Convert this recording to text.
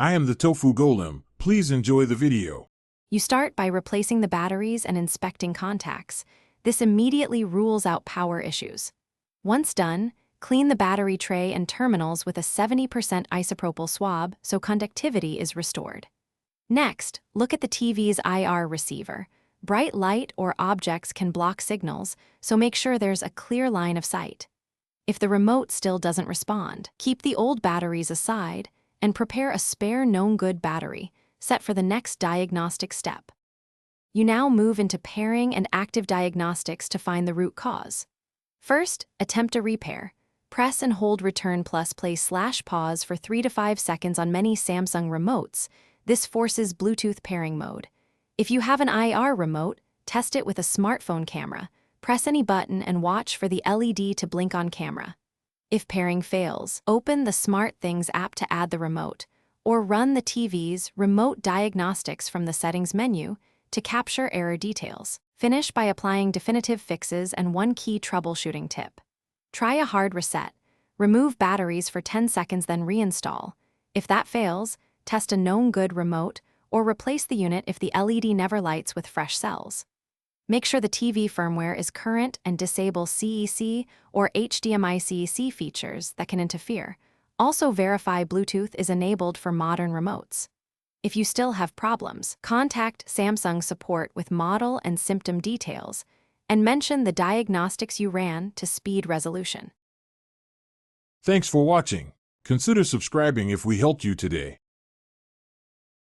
I am the Tofu Golem. Please enjoy the video. You start by replacing the batteries and inspecting contacts. This immediately rules out power issues. Once done, clean the battery tray and terminals with a 70% isopropyl swab so conductivity is restored. Next, look at the TV's IR receiver. Bright light or objects can block signals, so make sure there's a clear line of sight. If the remote still doesn't respond, keep the old batteries aside and prepare a spare known good battery, set for the next diagnostic step. You now move into pairing and active diagnostics to find the root cause. First, attempt a repair. Press and hold return plus play /pause for 3 to 5 seconds on many Samsung remotes. This forces Bluetooth pairing mode. If you have an IR remote, test it with a smartphone camera. Press any button and watch for the LED to blink on camera. If pairing fails, open the SmartThings app to add the remote, or run the TV's remote diagnostics from the settings menu to capture error details. Finish by applying definitive fixes and one key troubleshooting tip. Try a hard reset. Remove batteries for 10 seconds then reinstall. If that fails, test a known good remote or replace the unit if the LED never lights with fresh cells. Make sure the TV firmware is current and disable CEC or HDMI CEC features that can interfere. Also verify Bluetooth is enabled for modern remotes. If you still have problems, contact Samsung support with model and symptom details and mention the diagnostics you ran to speed resolution. Thanks for watching. Consider subscribing if we helped you today.